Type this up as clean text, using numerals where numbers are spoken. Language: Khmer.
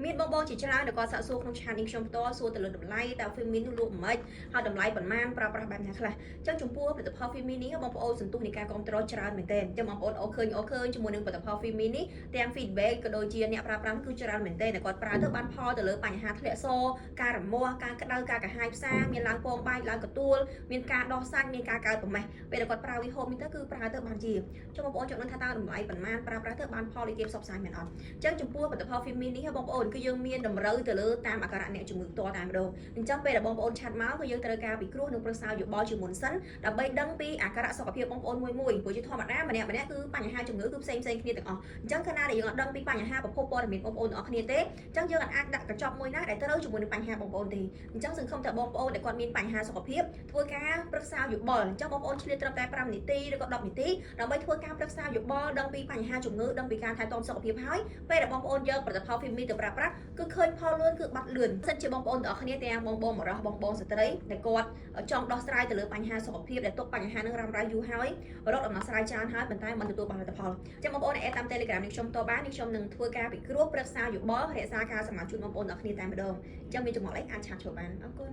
មានបងៗជាច្រើនដែលគាត់សាកសួរក្នុងឆាតនេះខ្ញុំផ្ទាល់សួរទៅលើតម្លៃតើ Femin នោះលក់មិនហើយតម្លៃប៉ុន្មានប្រើប្រាស់បែបណាខ្លះអញ្ចឹងចំពោះផលិតផល Femin នេះបងប្អូនសន្ទុះនៃការគ្រប់គ្រងច្រើនមែនទែនអញ្ចឹងបងប្អូនអូនឃើញជាមួយនឹងផលិតផល Femin នេះទាំង feedback ក៏ដូចជាអ្នកប្រើប្រាស់គឺច្រើនមែនទែនដែលគាត់ប្រើទៅបានផលទៅលើបញ្ហាធ្លាក់សការរមាស់ការក្តៅការកាហាយផ្សាមានឡើងពងបែកឡើងកទួលមានការដោះសាច់មានការកើតប្រមេះពេលដែលគាត់ប្រើវីហូបនេះទៅគឺប្រើទៅបានជាចុះបងប្អូនចង់ដឹងថាតើតម្លៃប៉ុន្មានប្រើប្រាស់ទៅបានផលដូចគេផ្សព្វផ្សាយមែនអត់អញ្ចឹងចំពោះផលិតផល Femin នេះបងប្អូនគឺយើងមានតម្រូវទៅលើតាមអាការៈអ្នកជំងឺផ្ទាល់តែម្ដងអញ្ចឹងពេលដែលបងប្អូនឆាត់មកគឺយើងត្រូវការពិគ្រោះនិងប្រឹក្សាយោបល់ជាមុនសិនដើម្បីដឹងពីអាការៈសុខភាពបងប្អូនមួយព្រោះជាធម្មតាម្នាក់គឺបញ្ហាជំងឺគឺផ្សេងគ្នាទាំងអស់អញ្ចឹងកាលណាដែលយើងអត់ដឹងពីបញ្ហាប្រភពព័ត៌មានបងប្អូនទាំងអស់គ្នាទេអញ្ចឹងយើងអាចដាក់កញ្ចប់មួយណាដែលត្រូវជាមួយនឹងបញ្ហាបងប្អូនទេអញ្ចឹងសង្ឃឹមថាបងប្អូនដែលគាត់មានបញ្ហាសុខភាពធ្វើការប្រឹក្សាយោបល់អញ្ចឹងបងប្អូនឆ្លៀតត្រឹមតែ5នាទីឬក៏10នាទីដើម្បីធ្វើការប្រឹក្សាយោបល់ដឹងពីបញ្ហាជំងឺដឹងពីការថែទាំសុខភាពហើយពេលដែលបងប្អូនយកផលិតផល Femin ទៅប្រើប្រាស់គឺឃើញផលលឿនគឺបាត់លឿនសិនជាបងប្អូនទាំងអស់គ្នាទាំងបងប្អូនស្ត្រីដែលគាត់ចង់ដោះស្រាយទៅលើបញ្ហាសុខភាពដែលទុកបញ្ហានឹងរ៉ាំរ៉ៃយូរហើយរកដំណោះស្រាយច្រើនហើយប៉ុន្តែមិនទទួលបានលទ្ធផលអញ្ចឹងបងប្អូនអាចតាម Telegram នេះខ្ញុំតបបាននេះខ្ញុំនឹងធ្វើការពិគ្រោះប្រឹក្សាយោបល់រក្សាការសម្អាតជូនបងប្អូនទាំងអស់គ្នាតែម្ដងអញ្ចឹងមានចំណុចអីអាចឆាតចូលបានអរគុណ